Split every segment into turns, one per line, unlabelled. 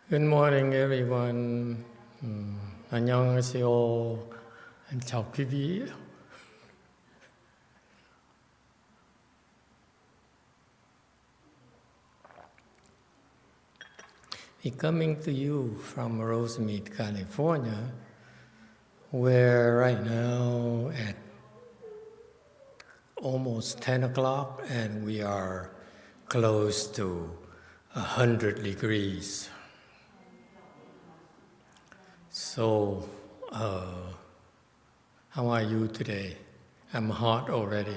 Good morning everyone. 안녕하세요. Chào quý vị. We're coming to you from Rosemead, California, where right now at almost 10 o'clock and we are close to 100 degrees. So, how are you today? I'm hot already.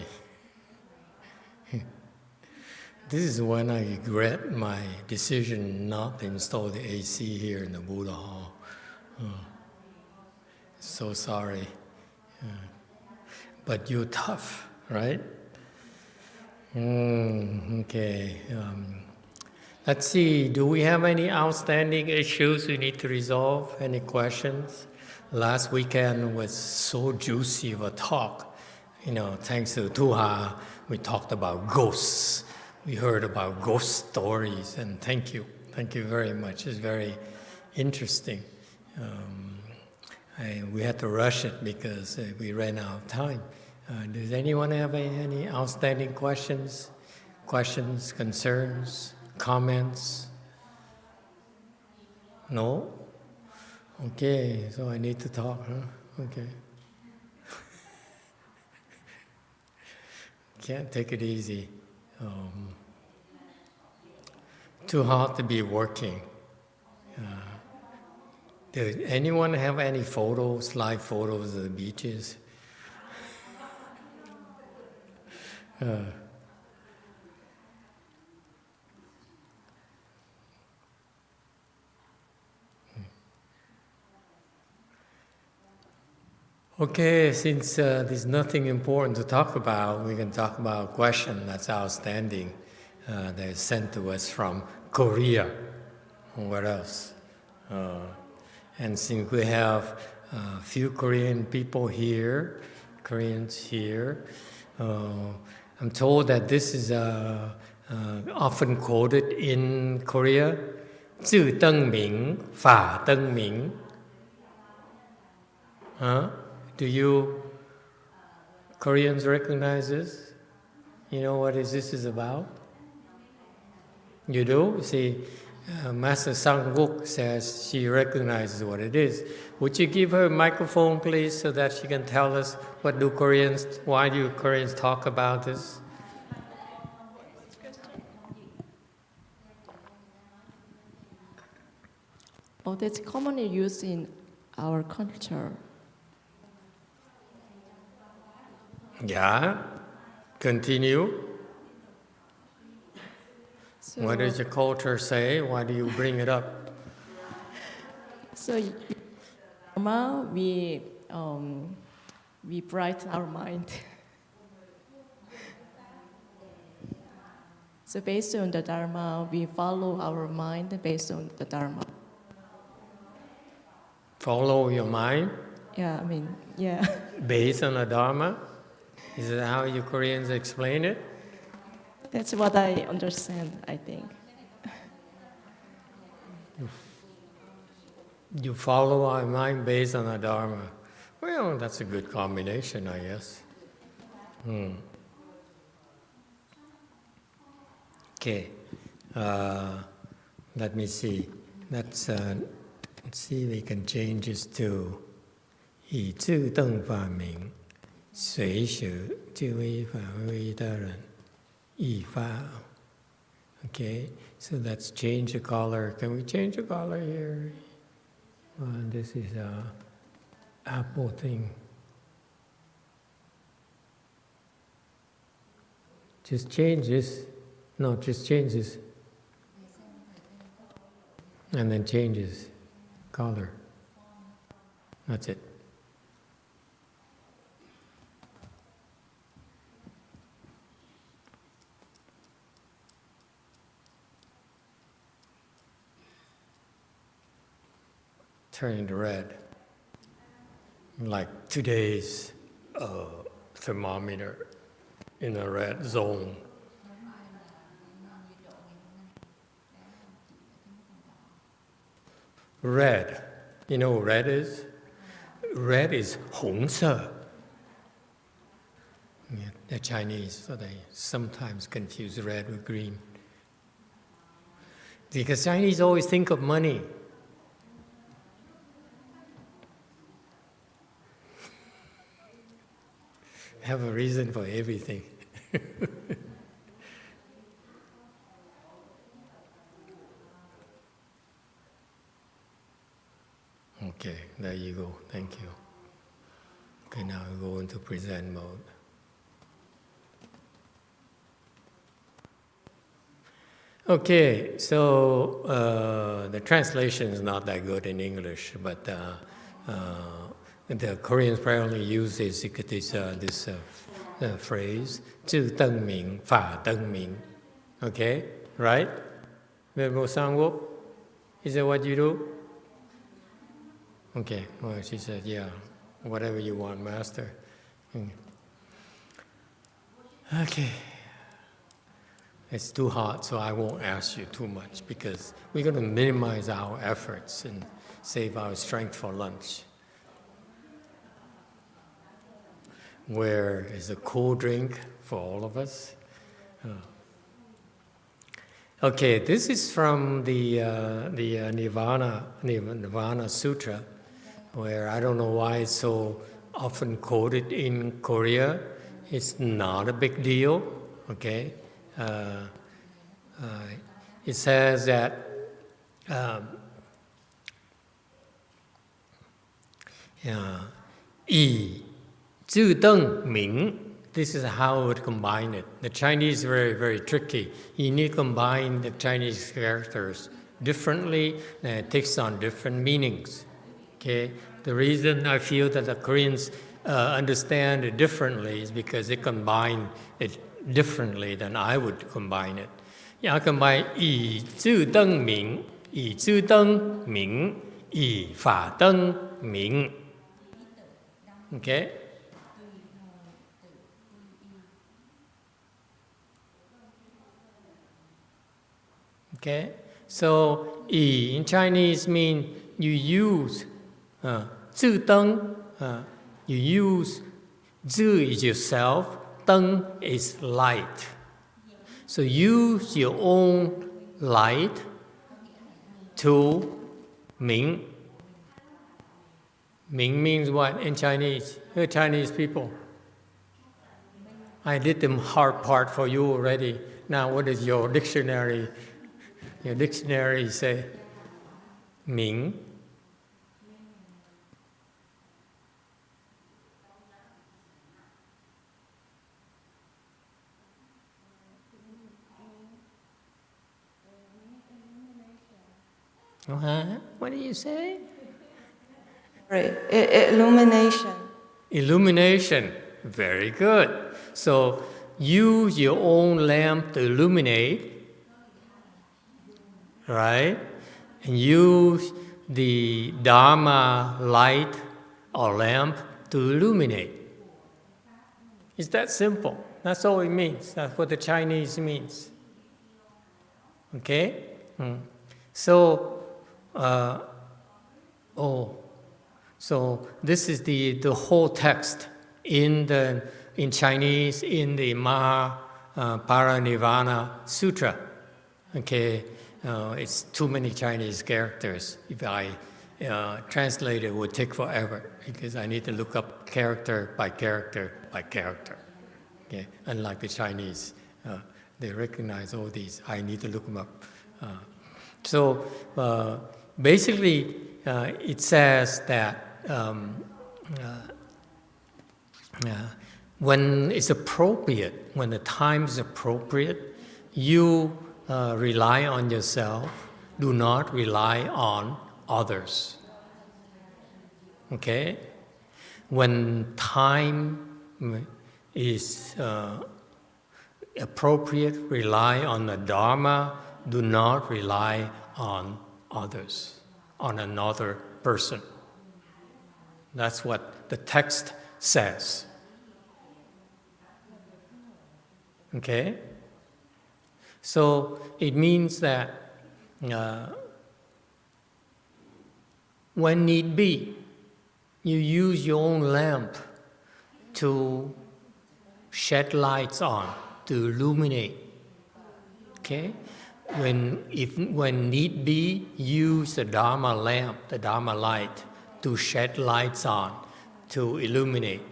This is when I regret my decision not to install the AC here in the Buddha Hall. So sorry. But you're tough, right? Okay. Let's see, do we have any outstanding issues we need to resolve? Any questions? Last weekend was so juicy of a talk. Thanks to Tuha, we talked about ghosts. We heard about ghost stories, and thank you. Thank you very much. It's very interesting. We had to rush it because we ran out of time. Does anyone have any outstanding questions? Questions, concerns? Comments? No? Okay, so I need to talk, huh? Okay. Can't take it easy. Too hard to be working. Does anyone have any photos, live photos of the beaches? Okay, since there's nothing important to talk about, we can talk about a question that's outstanding. That's sent to us from Korea. What else? And since we have a few Koreans here, I'm told that this is often quoted in Korea. 自燈明法燈明. Do you Koreans recognize this? You know what this is about? You do? See, Master Sang-wook says she recognizes what it is. Would you give her a microphone, please, so that she can tell us why do Koreans talk about this?
Oh, that's commonly used in our culture.
Yeah, continue.
So,
What does your culture say? Why do you bring it up?
So, Dharma, we brighten our mind. So based on the Dharma, we follow our mind based on the Dharma.
Follow your mind?
Yeah.
Based on the Dharma? Is that how you Koreans explain it?
That's what I understand, I think.
You follow our mind based on the Dharma. Well, that's a good combination, I guess. Okay. Let me see. Let's see if we can change this to 以自灯法明 随学智慧法为他人 依法 Okay, so let's change the color. Can we change the color here? This is a Apple thing. Just change this. No, just change this. And then change this color. That's it. Turning to red, like today's thermometer in the red zone. red. You know what red is? Red is 红色. Yeah, the Chinese, so they sometimes confuse red with green. Because Chinese always think of money. Have a reason for everything. Okay, there you go. Thank you. Okay, now we go into present mode. Okay, so the translation is not that good in English, but the Koreans probably use this phrase, 自燈明法燈明. Okay, right? Is that what you do? Okay, well, she said, yeah, whatever you want, Master. Okay. It's too hot, so I won't ask you too much because we're going to minimize our efforts and save our strength for lunch. Where is a cool drink for all of us? Okay, this is from the Nirvana Sutra, where I don't know why it's so often quoted in Korea. It's not a big deal, okay? It says that "yi zhi deng ming." This is how I would combine it. The Chinese is very, very tricky. You need to combine the Chinese characters differently, and it takes on different meanings. Okay. The reason I feel that the Koreans understand it differently is because they combine it differently than I would combine it. Yeah, I combine 以自灯明, 以自灯明, 以法灯明. Okay? Okay? So, 以 in Chinese means you use 自灯, you use 自 is yourself, 灯 is light. So use your own light to Ming. Ming means what in Chinese? You're Chinese people. I did the hard part for you already. Now what does your dictionary say? Ming. What do you say?
Illumination.
Illumination. Very good. So use your own lamp to illuminate, right? And use the Dharma light or lamp to illuminate. It's that simple. That's all it means. That's what the Chinese means. Okay? So, so this is the whole text in Chinese in the Mahaparinirvana Sutra. Okay, it's too many Chinese characters. If I translate it, would take forever because I need to look up character by character by character. Okay, unlike the Chinese, they recognize all these. I need to look them up. So basically, it says that when it's appropriate, when the time is appropriate, you rely on yourself. Do not rely on others. Okay? When time is appropriate, rely on the Dharma. Do not rely on others, on another person. That's what the text says. Okay? So it means that when need be, you use your own lamp to shed lights on, to illuminate. Okay? When need be, use the Dharma lamp, the Dharma light, to shed lights on, to illuminate.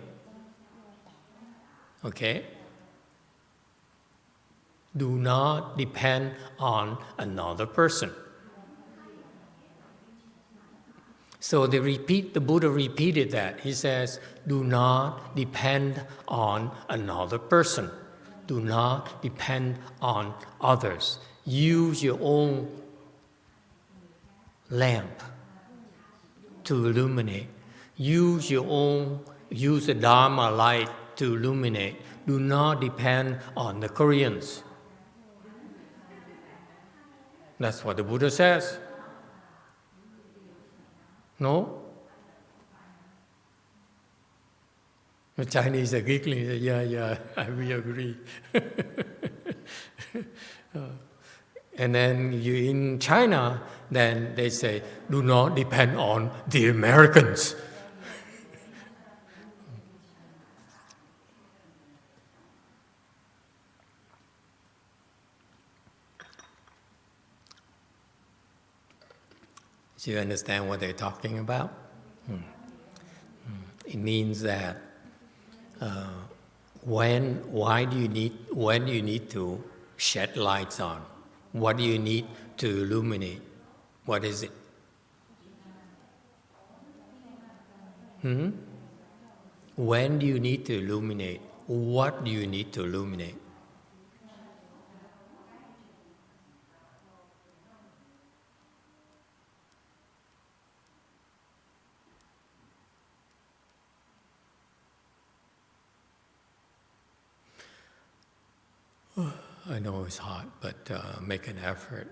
Okay? Do not depend on another person. So the Buddha repeated that. He says, do not depend on another person. Do not depend on others. Use your own lamp to illuminate. Use the Dharma light to illuminate. Do not depend on the Koreans. That's what the Buddha says. No? The Chinese are giggling. Yeah, we agree. And then you in China, then they say, do not depend on the Americans. Do you understand what they're talking about? It means that when do you need to shed lights on? What do you need to illuminate? What is it? When do you need to illuminate? What do you need to illuminate? I know it's hot, but make an effort.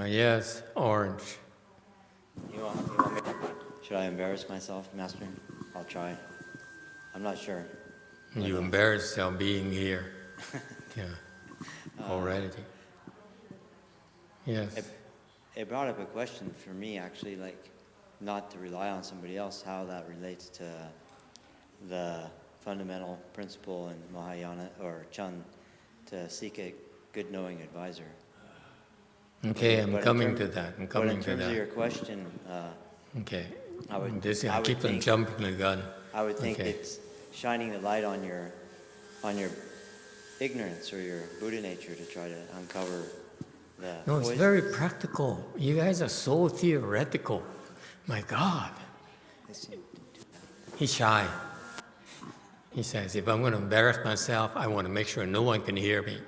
Yes, orange.
You want me to, should I embarrass myself, Master? I'll try. I'm not sure.
You embarrass yourself being here. Yeah, already. Yes.
It brought up a question for me, actually, like not to rely on somebody else, how that relates to the fundamental principle in Mahayana or Chan to seek a good knowing advisor.
Okay, I'm coming to that.
In terms of your question,
okay.
I
keep on jumping the gun.
I would think it's shining the light on your ignorance or your Buddha nature to try to uncover the.
No, it's very practical. You guys are so theoretical. My God. He's shy. He says, if I'm going to embarrass myself, I want to make sure no one can hear me.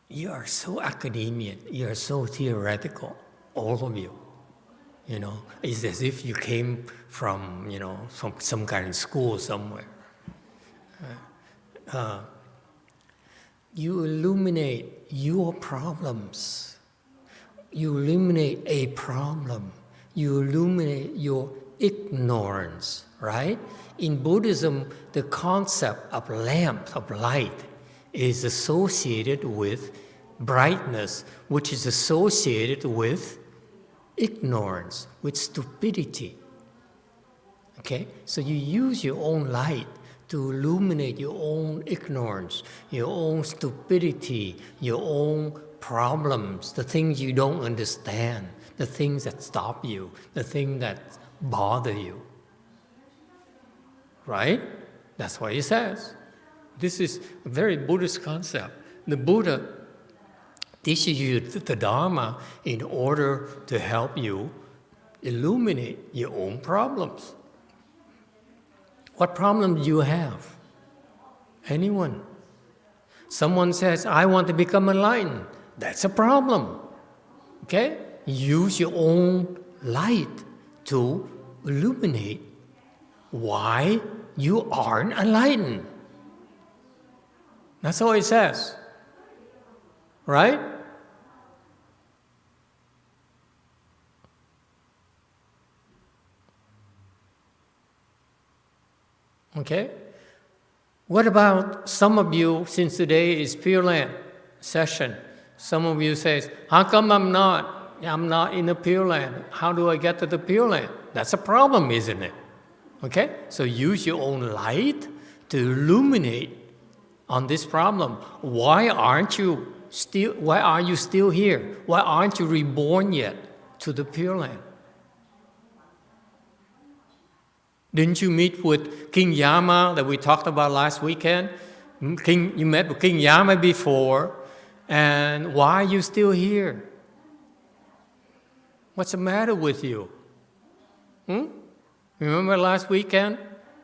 You are so academic, you are so theoretical, all of you. You know, it's as if you came from, from some kind of school somewhere. You illuminate your problems. You illuminate a problem. You illuminate your ignorance, right? In Buddhism, the concept of lamp, of light, is associated with brightness, which is associated with ignorance, with stupidity. Okay? So you use your own light to illuminate your own ignorance, your own stupidity, your own problems, the things you don't understand, the things that stop you, the things that bother you. Right? That's what he says. This is a very Buddhist concept. The Buddha teaches you the Dharma in order to help you illuminate your own problems. What problem do you have? Anyone? Someone says, I want to become enlightened. That's a problem. Okay? Use your own light to illuminate why you aren't enlightened. That's all it says. Right? Okay? What about some of you, since today is Pure Land session, some of you says, how come I'm not in the Pure Land? How do I get to the Pure Land? That's a problem, isn't it? Okay? So use your own light to illuminate on this problem. Why are you still here? Why aren't you reborn yet to the Pure Land? Didn't you meet with King Yama that we talked about last weekend? You met with King Yama before, and why are you still here? What's the matter with you? Remember last weekend?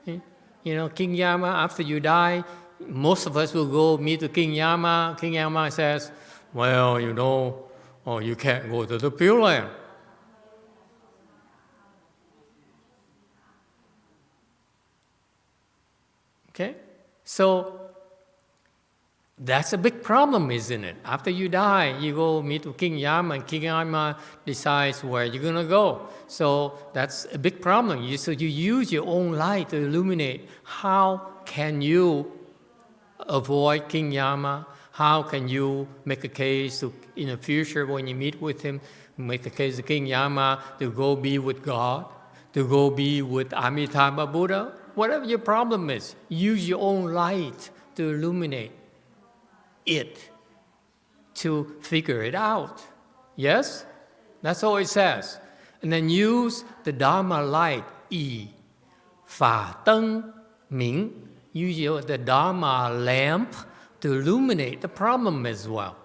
King Yama, after you die, most of us will go meet the King Yama. King Yama says, well, you can't go to the Pure Land. Okay? So, that's a big problem, isn't it? After you die, you go meet with King Yama, and King Yama decides where you're going to go. So that's a big problem. So you use your own light to illuminate. How can you avoid King Yama? How can you make a case in the future when you meet with him, make the case of King Yama to go be with God, to go be with Amitabha Buddha? Whatever your problem is, use your own light to illuminate it, to figure it out. Yes? That's all it says. And then use the Dharma light, Pháp燈明. Use the Dharma lamp to illuminate the problem as well.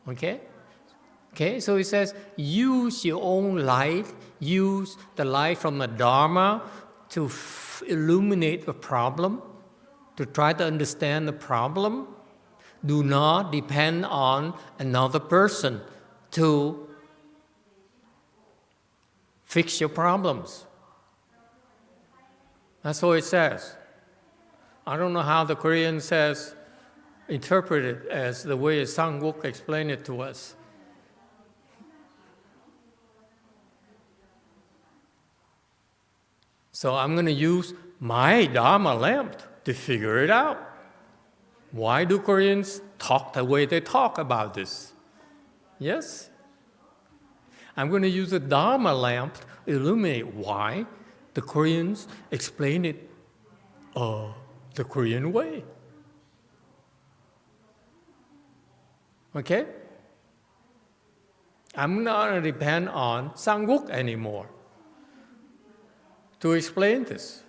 Okay? Okay, so it says, use your own light, use the light from the Dharma to illuminate the problem, to try to understand the problem. Do not depend on another person to fix your problems. That's what it says. I don't know how the Korean says, interpret it as the way Sang-wook explained it to us. So I'm going to use my Dharma lamp to figure it out. Why do Koreans talk the way they talk about this? Yes? I'm going to use the Dharma lamp to illuminate why the Koreans explain it the Korean way. Okay? I'm not going to depend on Sang-wook anymore to explain this.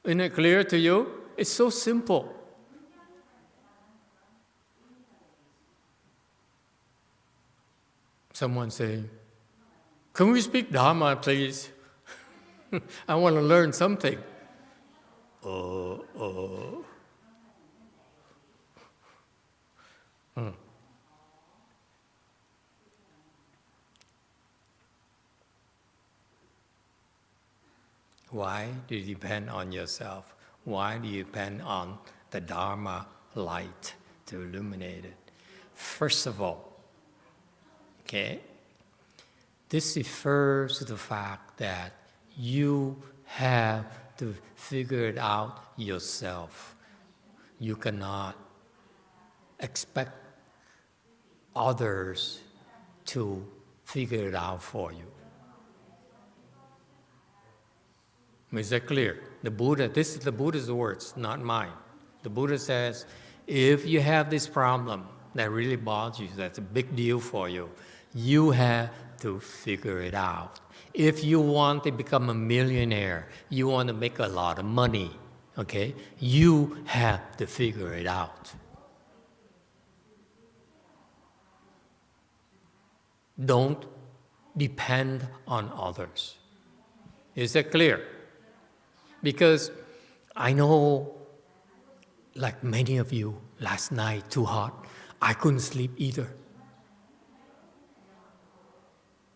Isn't it clear to you? It's so simple. Someone saying, can we speak Dharma, please? I want to learn something. Why do you depend on yourself? Why do you depend on the Dharma light to illuminate it? First of all, okay, this refers to the fact that you have to figure it out yourself. You cannot expect others to figure it out for you. Is that clear? The Buddha, this is the Buddha's words, not mine. The Buddha says, if you have this problem that really bothers you, that's a big deal for you, you have to figure it out. If you want to become a millionaire, you want to make a lot of money, okay? You have to figure it out. Don't depend on others. Is that clear? Because I know, like many of you, last night, too hot, I couldn't sleep either.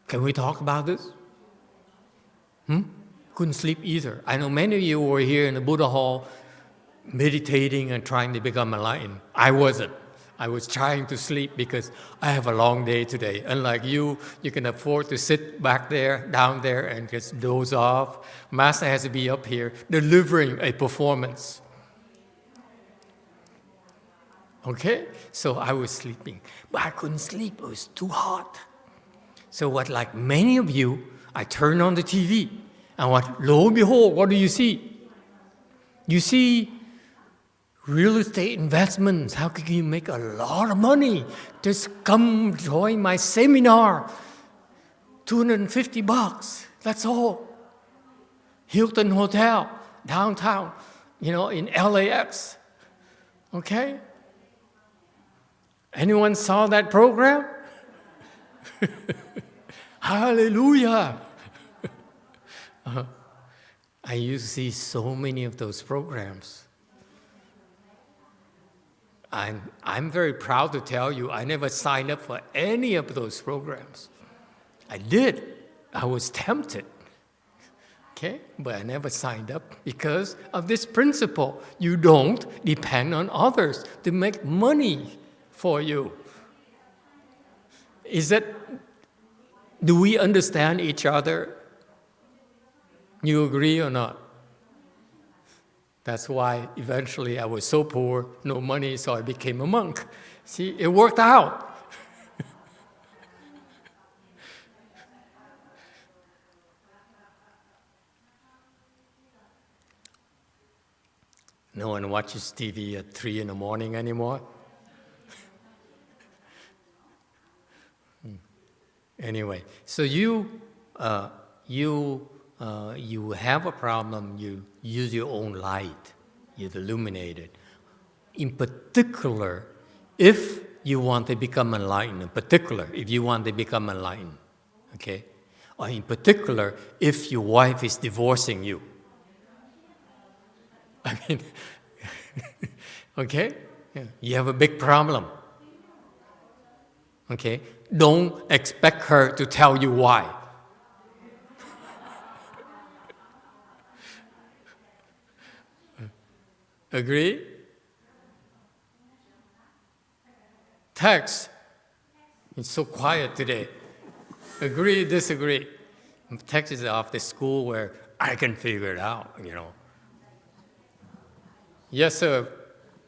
Can we talk about this? Couldn't sleep either. I know many of you were here in the Buddha Hall meditating and trying to become enlightened. I wasn't. I was trying to sleep because I have a long day today. Unlike you can afford to sit back there, down there, and just doze off. Master has to be up here delivering a performance. Okay? So I was sleeping. But I couldn't sleep. It was too hot. So like many of you, I turned on the TV. And lo and behold, what do you see? You see real estate investments. How can you make a lot of money? Just come join my seminar. $250. That's all. Hilton Hotel, downtown, in LAX. Okay? Anyone saw that program? Hallelujah! I used to see so many of those programs. I'm very proud to tell you, I never signed up for any of those programs. I did. I was tempted. Okay? But I never signed up because of this principle. You don't depend on others to make money for you. Do we understand each other? You agree or not? That's why eventually I was so poor, no money, so I became a monk. See, it worked out. No one watches TV at 3 in the morning anymore. Anyway, so you have a problem, you use your own light, you illuminate it. In particular, if you want to become enlightened, okay? Or in particular, if your wife is divorcing you. I mean, okay? Yeah. You have a big problem. Okay? Don't expect her to tell you why. Agree? Text. It's so quiet today. Agree, disagree. Text is off the school where I can figure it out, Yes, sir.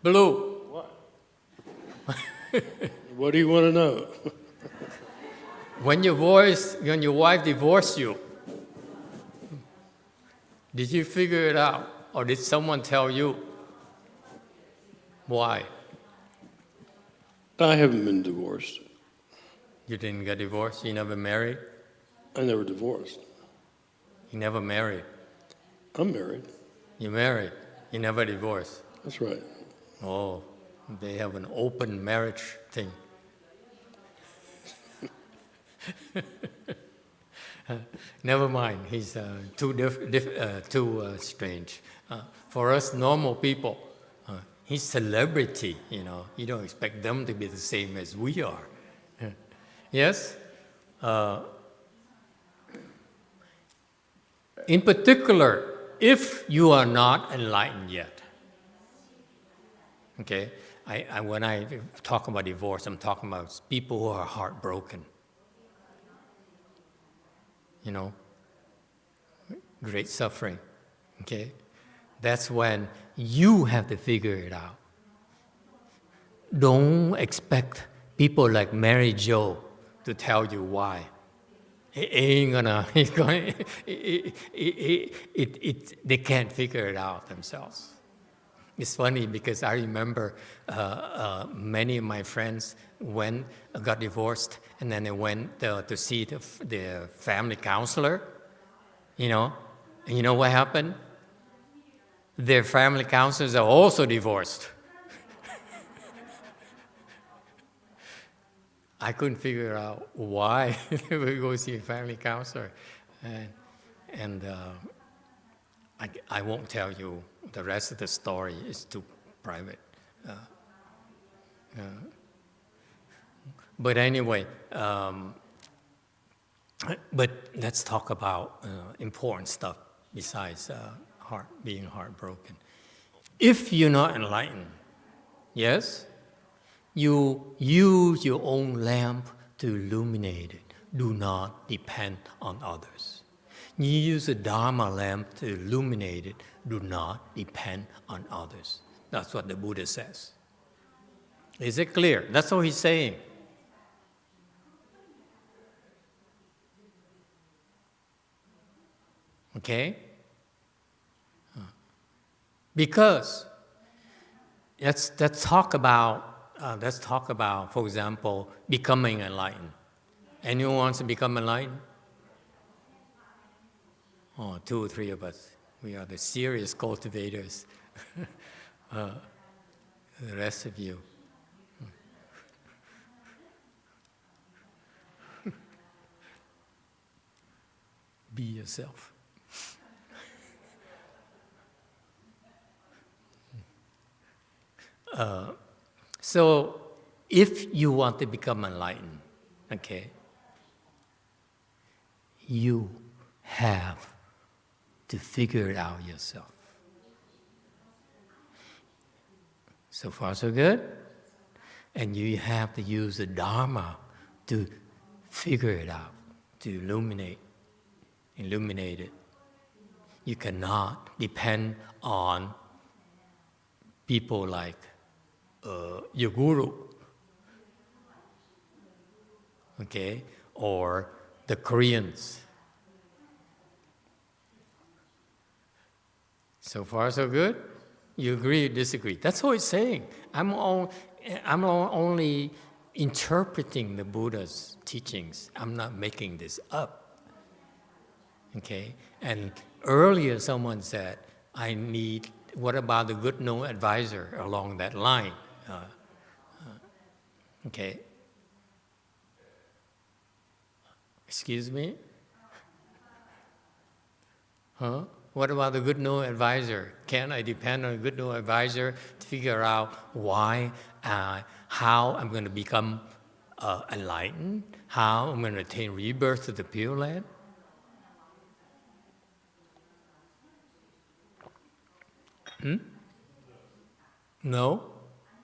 Blue.
What? What do you want to know?
When your wife divorced you, did you figure it out? Or did someone tell you? Why?
I haven't been divorced.
You didn't get divorced? You never married?
I never divorced.
You never married?
I'm married.
You married? You never divorced?
That's right.
Oh, they have an open marriage thing. Never mind, he's too strange. For us normal people, he's celebrity, You don't expect them to be the same as we are. Yes? In particular, if you are not enlightened yet, okay? When I talk about divorce, I'm talking about people who are heartbroken. Great suffering, okay? That's when you have to figure it out. Don't expect people like Mary Jo to tell you why. It ain't gonna, they can't figure it out themselves. It's funny because I remember many of my friends got divorced, and then they went to see the family counselor, And you know what happened? Their family counselors are also divorced. I couldn't figure out why they would go see a family counselor. And I won't tell you the rest of the story. It's too private. But anyway, but let's talk about important stuff besides being heartbroken. If you're not enlightened, yes, You use your own lamp to illuminate it. Do not depend on others. You use a Dharma lamp to illuminate it. Do not depend on others. That's what the Buddha says. Is it clear? That's what he's saying. Okay? Because let's talk about, for example, becoming enlightened. Anyone wants to become enlightened? Oh, 2 or 3 of us. We are the serious cultivators. The rest of you. Be yourself. So, if you want to become enlightened, okay, you have to figure it out yourself. So far, so good? And you have to use the Dharma to figure it out, to illuminate it. You cannot depend on people like your guru, okay, or the Koreans. So far, so good? You agree or disagree? That's what it's saying. I'm only interpreting the Buddha's teachings. I'm not making this up. Okay? And earlier someone said, what about the good known advisor along that line? Okay. Excuse me? Huh? What about the good known advisor? Can I depend on a good known advisor to figure out how I'm going to become enlightened? How I'm going to attain rebirth to the Pure Land? No?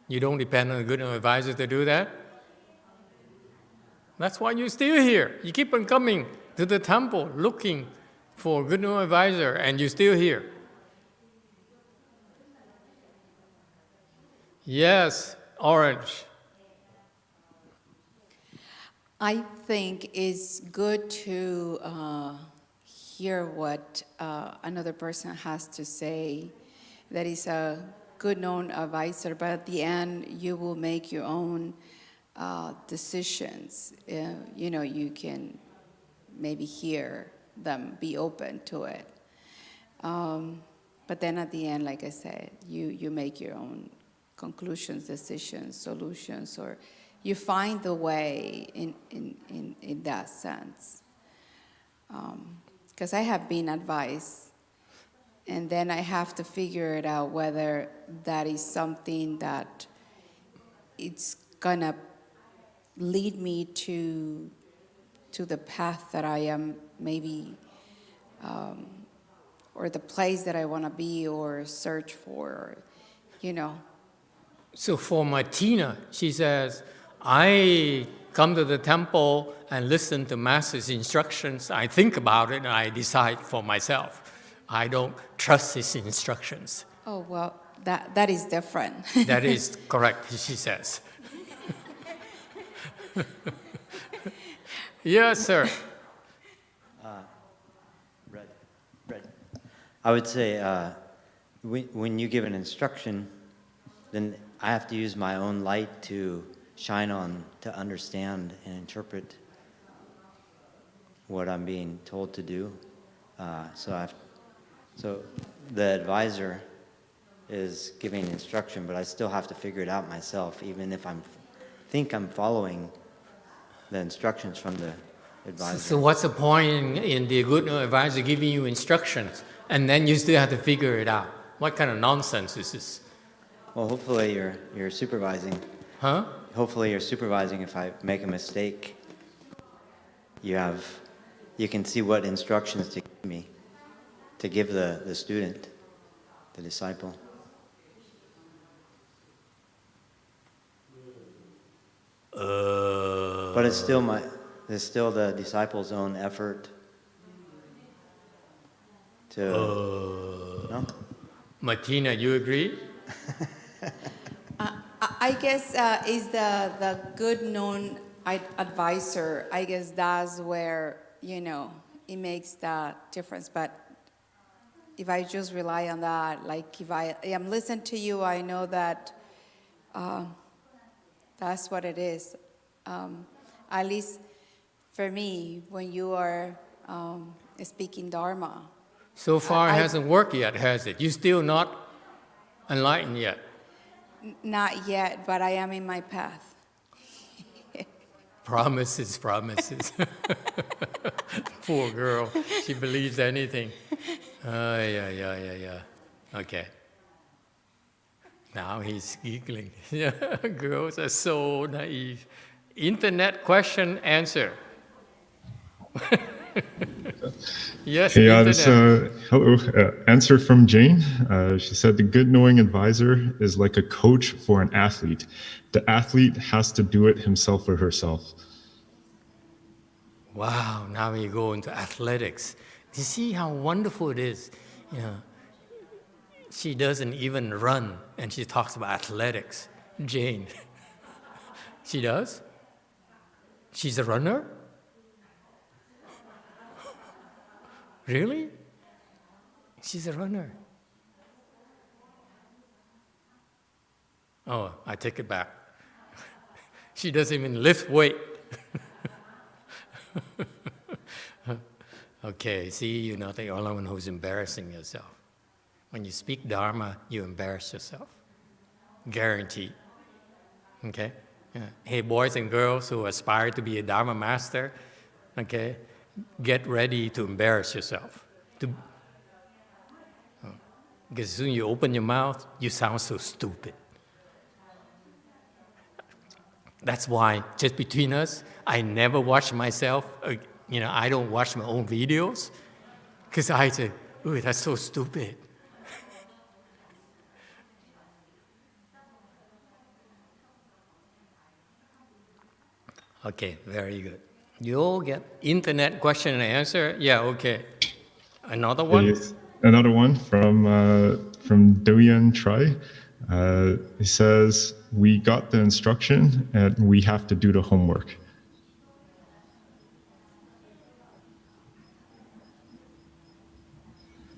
You don't depend on a good known advisor to do that? That's why you're still here. You keep on coming to the temple looking for a good known advisor, and you're still here. Yes, Orange.
I think it's good to hear what another person has to say. That is a good known advisor, but at the end, you will make your own decisions. You can maybe hear them, be open to it. But then at the end, like I said, you make your own conclusions, decisions, solutions, or you find the way in that sense. Because I have been advised, and then I have to figure it out whether that is something that it's gonna lead me to the path that I am maybe, or the place that I want to be or search for,
So for Martina, she says, I come to the temple and listen to Master's instructions. I think about it and I decide for myself. I don't trust his instructions.
Oh, well, that is different.
That is correct, she says. Yes, sir.
Red. I would say when you give an instruction, then I have to use my own light to shine on, to understand and interpret what I'm being told to do. So the advisor is giving instruction, but I still have to figure it out myself, even if think I'm following the instructions from the advisor.
So what's the point in the good advisor giving you instructions, and then you still have to figure it out? What kind of nonsense is this?
Well, hopefully you're supervising.
Huh?
Hopefully you're supervising. If I make a mistake, you can see what instructions to give me, to give the student, the disciple. But it's still the disciples' own effort to. No?
Martina, you agree?
I guess is the good known advisor. I guess that's where it makes the difference. But if I just rely on that, like if I am listening to you, I know that that's what it is. At least for me, when you are speaking Dharma.
So far, it hasn't worked yet, has it? You're still not enlightened yet.
Not yet, but I am in my path.
Promises. Poor girl. She believes anything. Yeah. Okay. Now he's giggling. Girls are so naive. Internet question answer. Yes,
Hey,
internet.
this, hello. Answer from Jane. She said the good knowing advisor is like a coach for an athlete. The athlete has to do it himself or herself.
Wow, now we go into athletics. You see how wonderful it is? She doesn't even run, and she talks about athletics. Jane. She does? She's a runner? Really? She's a runner. Oh, I take it back. She doesn't even lift weight. Okay, see, you're not the only one who's embarrassing yourself. When you speak Dharma, you embarrass yourself. Guaranteed. Okay? Yeah. Hey, boys and girls who aspire to be a Dharma master, okay, get ready to embarrass yourself. Because as soon as you open your mouth, you sound so stupid. That's why, just between us, I never watch myself. I don't watch my own videos, because I say, "Ooh, that's so stupid." Okay, very good. You'll get internet question and answer. Yeah, okay. Another one?
Yes. Another one from Doyen Tri. He says, we got the instruction and we have to do the homework.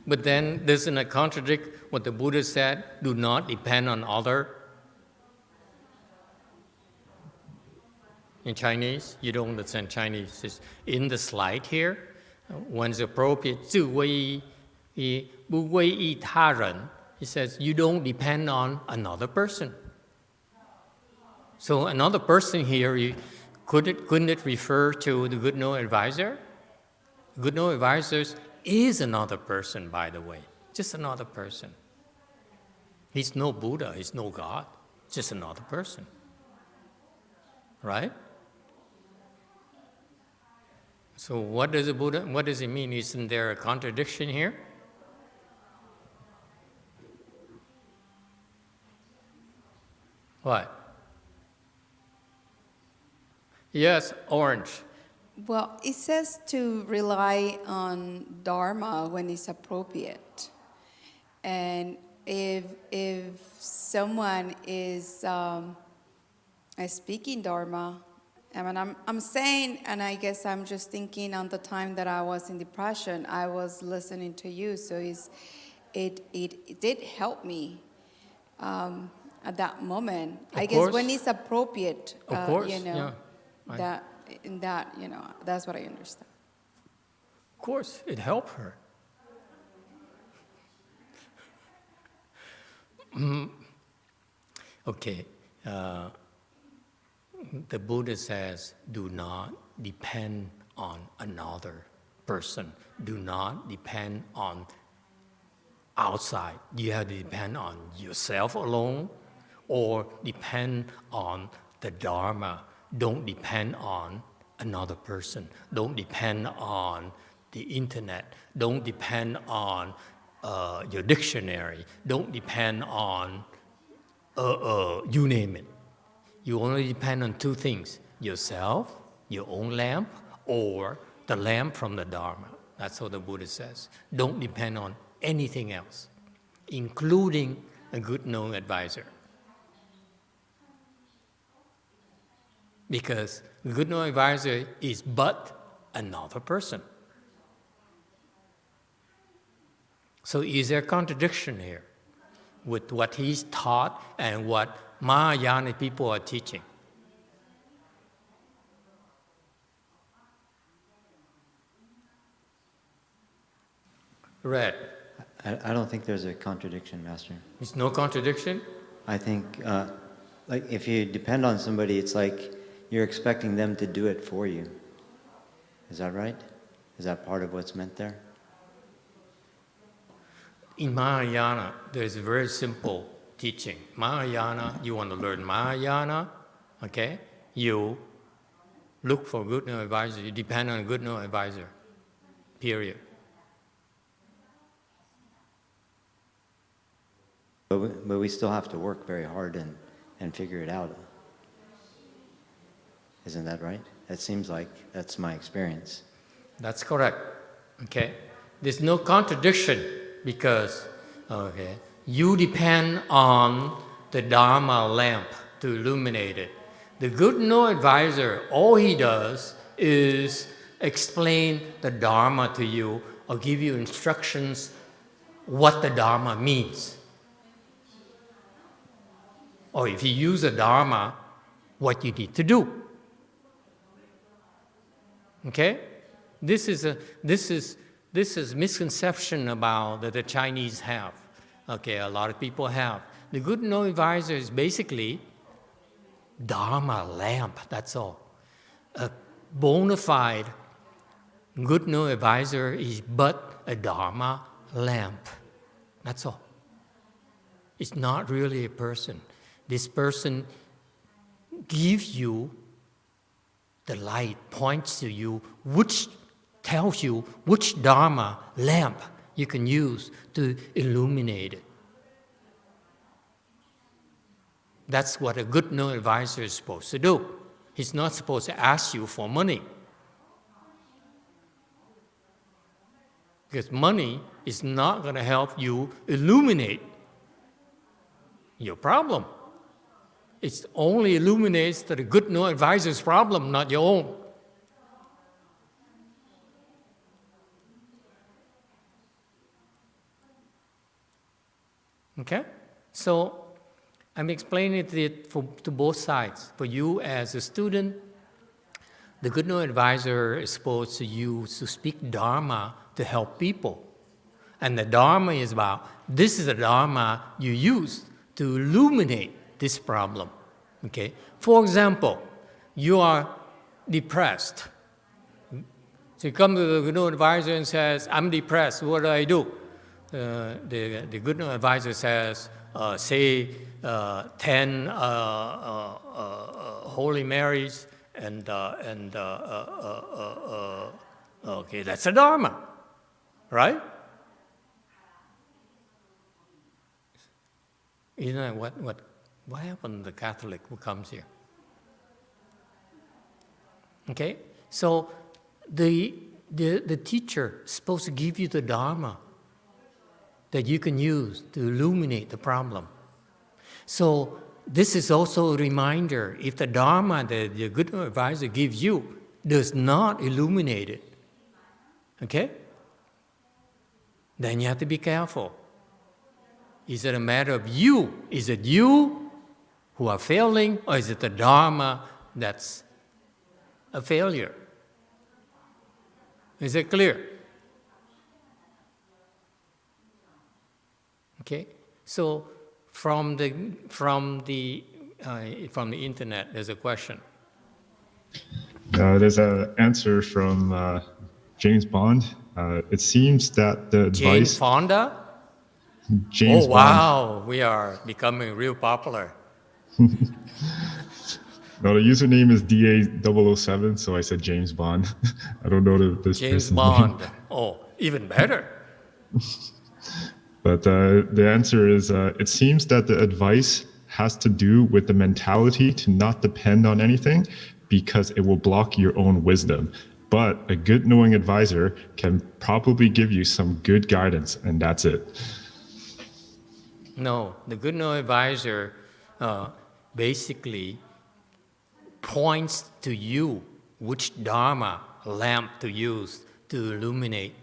But then, doesn't it contradict what the Buddha said? Do not depend on other. In Chinese, you don't understand Chinese. It's in the slide here, when it's appropriate, 自为不为益他人, it says you don't depend on another person. So another person here, couldn't it refer to the good know advisor? Good know advisors is another person, by the way, just another person. He's no Buddha, he's no God, just another person, right? So what does it mean? Isn't there a contradiction here? What? Yes, orange.
Well, it says to rely on Dharma when it's appropriate. And if someone is speaking Dharma, I mean, I'm saying, and I guess I'm just thinking on the time that I was in depression, I was listening to you, so it did help me at that moment. I guess when it's appropriate,
Of course,
yeah.
Right.
That's what I understand.
Of course, it helped her. Okay. The Buddha says, do not depend on another person. Do not depend on outside. You have to depend on yourself alone, or depend on the Dharma. Don't depend on another person. Don't depend on the internet. Don't depend on your dictionary. Don't depend on you name it. You only depend on two things, yourself your own lamp or the lamp from the Dharma. That's what the Buddha says. Don't depend on anything else, including a good known advisor. Because a good known advisor is but another person. So is there a contradiction here with what he's taught and what Mahayana people are teaching? Red.
I don't think there's a contradiction, Master.
There's no contradiction?
I think, like, if you depend on somebody, it's like you're expecting them to do it for you. Is that right? Is that part of what's meant there?
In Mahayana, there's a very simple teaching. Mahayana, you want to learn Mahayana, okay? You look for a good known advisor. You depend on a good known advisor, period.
But we still have to work very hard and figure it out. Isn't that right? It seems like that's my experience.
That's correct, okay? There's no contradiction because, okay, you depend on the Dharma lamp to illuminate it. The good known advisor, all he does is explain the Dharma to you or give you instructions what the Dharma means. Or if you use the Dharma, what you need to do. Okay? This is misconception about that the Chinese have. Okay, a lot of people have. The good known advisor is basically Dharma lamp, that's all. A bona fide good known advisor is but a Dharma lamp. That's all. It's not really a person. This person gives you the light, points to you, which tells you which Dharma lamp you can use to illuminate it. That's what a good known advisor is supposed to do. He's not supposed to ask you for money. Because money is not going to help you illuminate your problem. It only illuminates the good known advisor's problem, not your own. Okay? So I'm explaining it to both sides. For you as a student, the good known advisor is supposed to use to speak Dharma to help people. And the Dharma is about, this is the Dharma you use to illuminate this problem. Okay? For example, you are depressed. So you come to the good known advisor and says, I'm depressed, what do I do? The good known advisor says, say 10 Holy Marys and okay, that's a Dharma, right? You know what happened to the Catholic who comes here? Okay, so the teacher is supposed to give you the Dharma that you can use to illuminate the problem. So this is also a reminder, if the Dharma that the good advisor gives you does not illuminate it, okay? Then you have to be careful. Is it a matter of you? Is it you who are failing, or is it the Dharma that's a failure? Is it clear? Okay, so from the internet, there's a question.
There's an answer from James Bond. It seems that the
Jane
advice.
Fonda?
James
Oh, wow, we are becoming real popular.
No, the username is DA007, so I said James Bond. I don't know this
James
person's
Bond.
name.
Oh, even better.
But the answer is, it seems that the advice has to do with the mentality to not depend on anything, because it will block your own wisdom. But a good knowing advisor can probably give you some good guidance, and that's it.
No, the good knowing advisor basically points to you which Dharma lamp to use to illuminate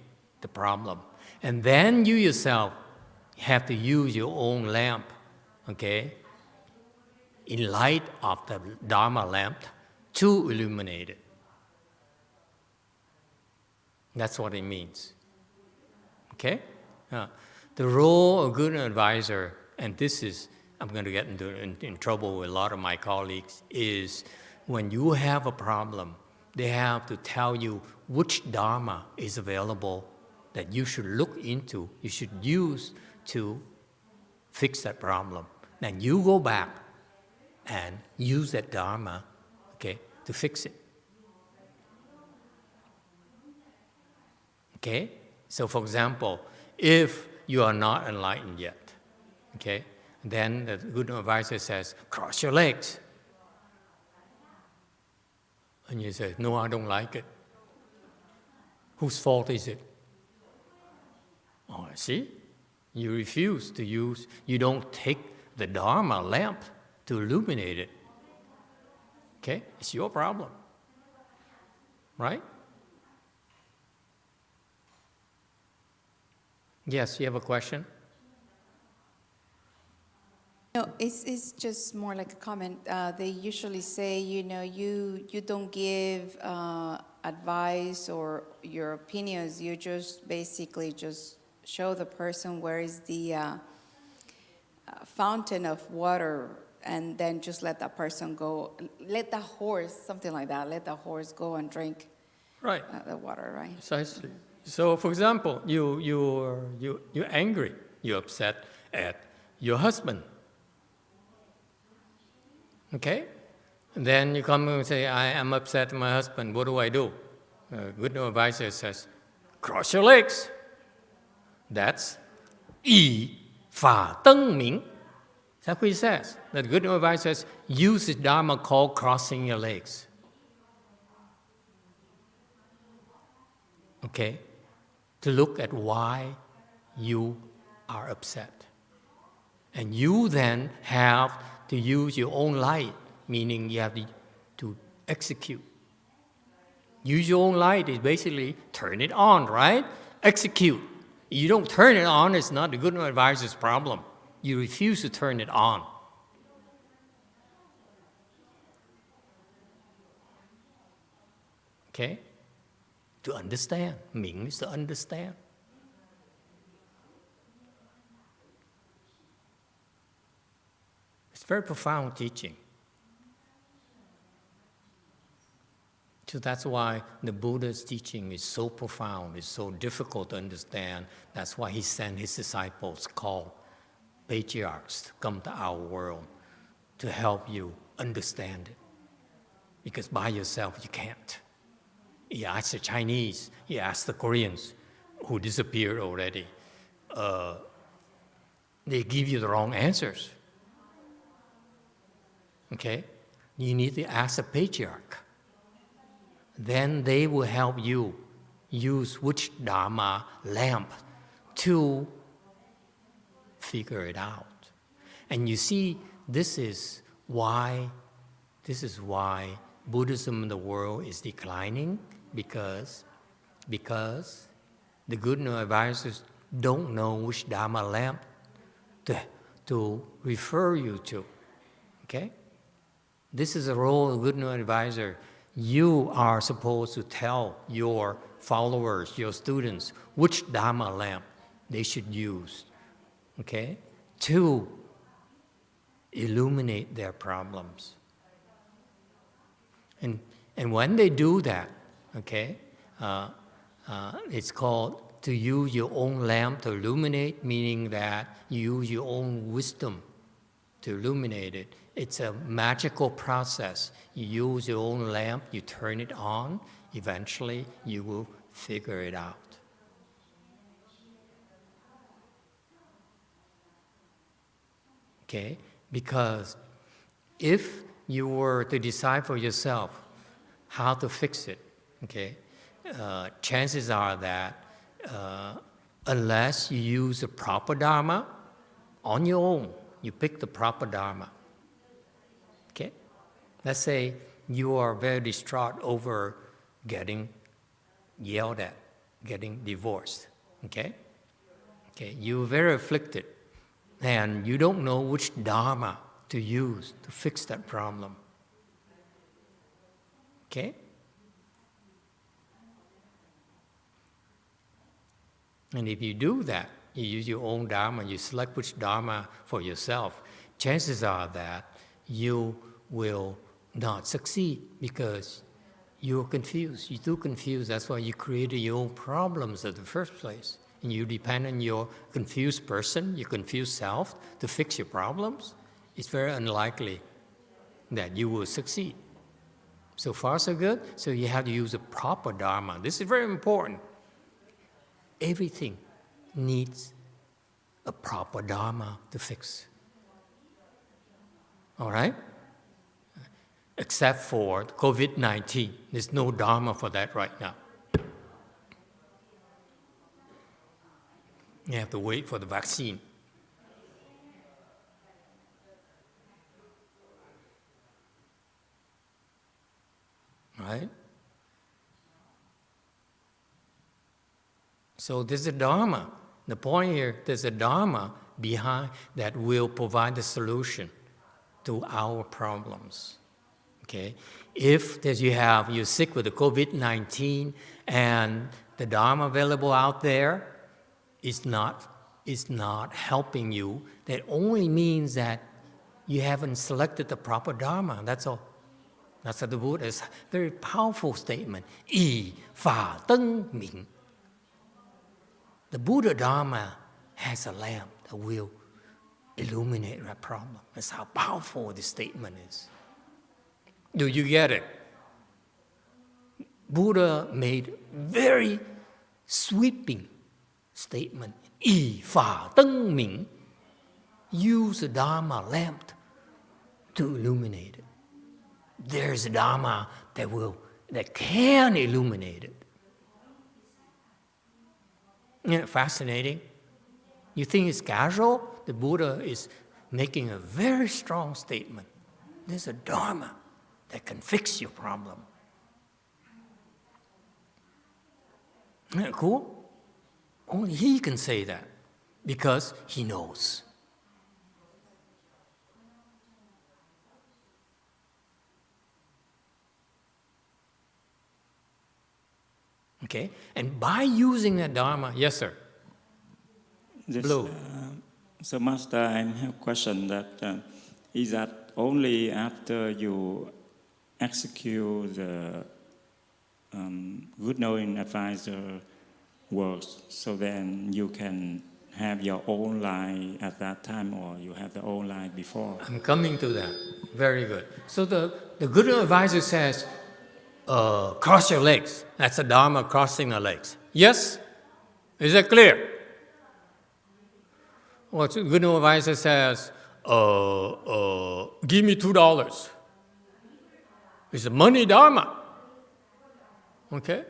the problem. And then you yourself have to use your own lamp, okay, in light of the Dharma lamp to illuminate it. That's what it means, okay? The role of good advisor, and this is, I'm going to get in trouble with a lot of my colleagues, is when you have a problem, they have to tell you which Dharma is available that you should look into, you should use to fix that problem. Then you go back and use that Dharma, okay, to fix it. Okay? So for example, if you are not enlightened yet, okay, then the good advisor says, cross your legs. And you say, no, I don't like it. Whose fault is it? Oh, see? You refuse to use, you don't take the Dharma lamp to illuminate it. Okay? It's your problem. Right? Yes, you have a question?
No, it's just more like a comment. They usually say, you don't give advice or your opinions. You just basically just show the person where is the fountain of water, and then just let that person go. Let the horse, something like that. Let the horse go and drink
Right.
The water, right?
Precisely. So, for example, you're angry, you're upset at your husband. Okay? And then you come and say, I am upset at my husband. What do? Good advisor says, cross your legs. That's 以法燈明. That's what he says. The good advisor says, use the Dharma called crossing your legs. Okay? To look at why you are upset. And you then have to use your own light, meaning you have to execute. Use your own light is basically turn it on, right? Execute. You don't turn it on, it's not the good advisor's problem. You refuse to turn it on. Okay? To understand. Means to understand. It's very profound teaching. So that's why the Buddha's teaching is so profound, it's so difficult to understand. That's why he sent his disciples called patriarchs to come to our world to help you understand it. Because by yourself you can't. You ask the Chinese, you ask the Koreans, who disappeared already. They give you the wrong answers. Okay? You need to ask a patriarch. Then they will help you use which Dharma lamp to figure it out. And you see, this is why Buddhism in the world is declining, because the good advisors don't know which Dharma lamp to refer you to. Okay? This is the role of a good advisor. You are supposed to tell your followers, your students, which Dharma lamp they should use, okay, to illuminate their problems. And when they do that, okay, it's called to use your own lamp to illuminate, meaning that you use your own wisdom to illuminate it. It's a magical process. You use your own lamp, you turn it on, eventually you will figure it out. Okay? Because if you were to decide for yourself, how to fix it. Okay, chances are that unless you use the proper Dharma on your own, you pick the proper Dharma. Okay, let's say you are very distraught over getting yelled at, getting divorced. Okay, you're very afflicted, and you don't know which Dharma to use to fix that problem. Okay? And if you do that, you use your own Dharma, you select which Dharma for yourself, chances are that you will not succeed because you're confused. You're too confused. That's why you created your own problems in the first place. And you depend on your confused person, your confused self to fix your problems. It's very unlikely that you will succeed. So far, so good. So you have to use the proper Dharma. This is very important. Everything needs a proper Dharma to fix. All right? Except for COVID-19. There's no Dharma for that right now. You have to wait for the vaccine. Right? So there's a Dharma. The point here, there's a Dharma behind that will provide the solution to our problems. Okay? If you're sick with the COVID-19 and the Dharma available out there is not helping you, that only means that you haven't selected the proper Dharma. That's all. That's what the Buddha is. Very powerful statement. Yi Fa Teng Ming. The Buddha Dharma has a lamp that will illuminate that problem. That's how powerful this statement is. Do you get it? Buddha made very sweeping statement. Yi Fa Teng Ming. Use the Dharma lamp to illuminate it. There's a Dharma that can illuminate it. Isn't it fascinating? You think it's casual? The Buddha is making a very strong statement. There's a Dharma that can fix your problem. Isn't that cool? Only he can say that because he knows. Okay? And by using that Dharma, yes, sir.
Yes,
Blue.
So, Master, I have a question that is that only after you execute the good knowing advisor works, so then you can have your own life at that time, or you have the own life before?
I'm coming to that. Very good. So the good advisor says, cross your legs. That's a Dharma, crossing the legs. Yes? Is that clear? Well, the good advisor says, give me $2. It's a money Dharma. Okay?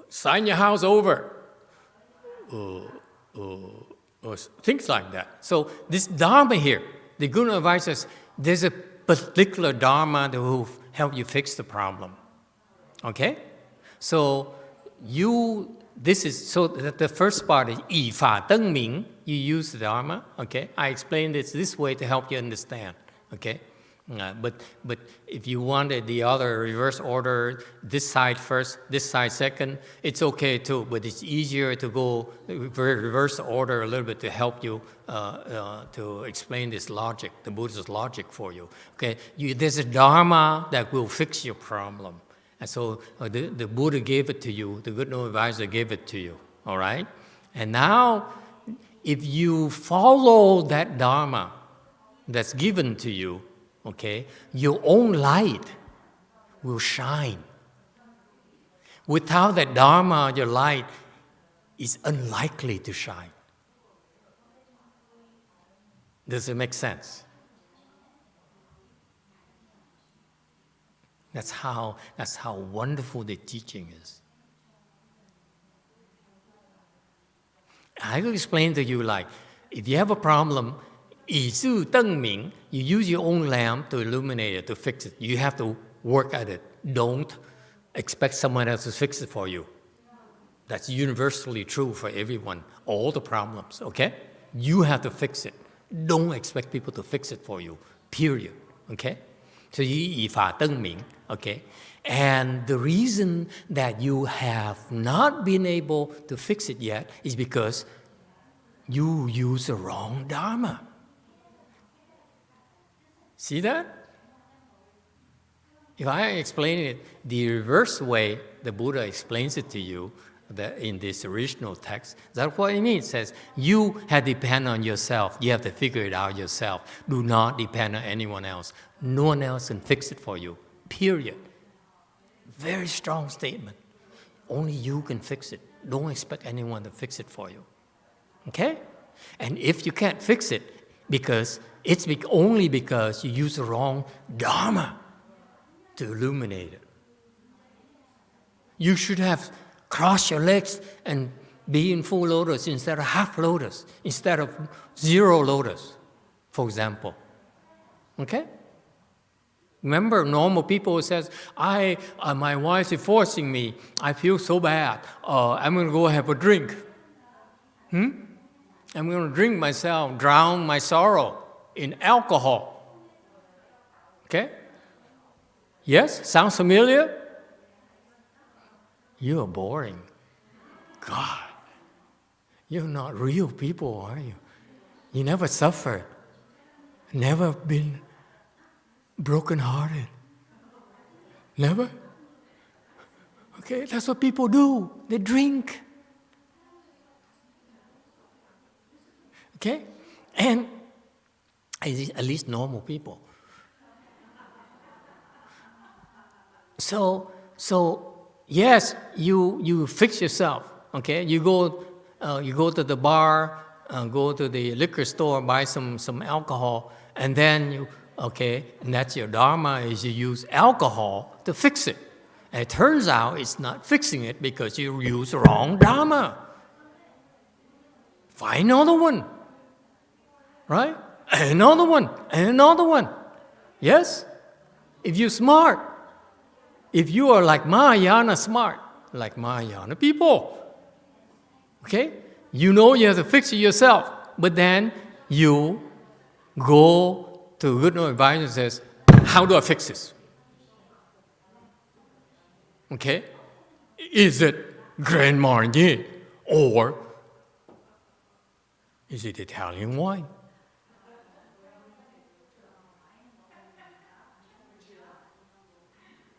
Sign your house over. Or things like that. So this Dharma here, the good advisor says, there's a particular Dharma that will help you fix the problem. Okay? So the first part is Yi Fa Teng Ming. You use the Dharma. Okay? I explained this way to help you understand. Okay? But if you wanted the other reverse order, this side first, this side second, it's okay too. But it's easier to go reverse order a little bit to help you to explain this logic, the Buddha's logic for you. Okay, there's a Dharma that will fix your problem, and so the Buddha gave it to you. The good advisor gave it to you. All right, and now if you follow that Dharma that's given to you, okay, your own light will shine. Without that Dharma, your light is unlikely to shine. Does it make sense? That's how wonderful the teaching is. I will explain to you like, if you have a problem, 以自灯明, you use your own lamp to illuminate it, to fix it. You have to work at it. Don't expect someone else to fix it for you. That's universally true for everyone, all the problems, okay? You have to fix it. Don't expect people to fix it for you, period, okay? So 以法灯明, okay? And the reason that you have not been able to fix it yet is because you use the wrong Dharma. See that? If I explain it the reverse way, the Buddha explains it to you in this original text, that's what it means. It says, you have to depend on yourself. You have to figure it out yourself. Do not depend on anyone else. No one else can fix it for you, period. Very strong statement. Only you can fix it. Don't expect anyone to fix it for you. Okay? And if you can't fix it, because it's only because you use the wrong Dharma to illuminate it. You should have crossed your legs and be in full lotus instead of half lotus, instead of zero lotus, for example. Okay? Remember, normal people says, my wife is forcing me. I feel so bad. I'm going to go have a drink. I'm going to drink myself, drown my sorrow in alcohol. Okay? Yes? Sounds familiar? You are boring. God, you're not real people, are you? You never suffered. Never been broken-hearted. Never? Okay, that's what people do. They drink. Okay? And at least normal people. So yes, you fix yourself. Okay? You go to the bar, go to the liquor store, buy some alcohol, and then and that's your Dharma, is you use alcohol to fix it. And it turns out it's not fixing it because you use the wrong Dharma. Find another one. Right? And another one, and another one. Yes? If you're smart, if you are like Mahayana smart, like Mahayana people, okay? You know you have to fix it yourself, but then you go to a good advisor and says, how do I fix this? Okay? Is it Grand Marnier or is it Italian wine?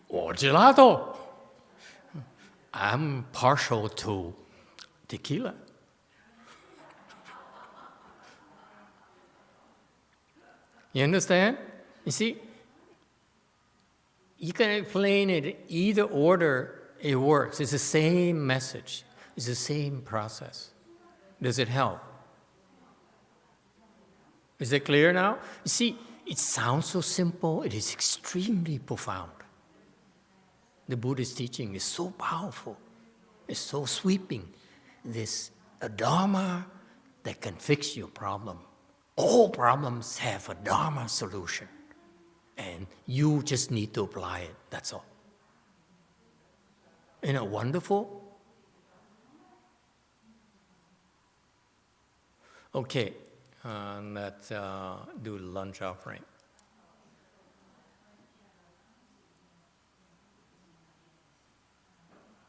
Or gelato? I'm partial to tequila. You understand? You see, you can explain it either order, it works. It's the same message. It's the same process. Does it help? Is it clear now? You see, it sounds so simple. It is extremely profound. The Buddhist teaching is so powerful. It's so sweeping. This a Dharma that can fix your problem. All problems have a Dharma solution. And you just need to apply it. That's all. Isn't it wonderful? Okay, let's do the lunch offering.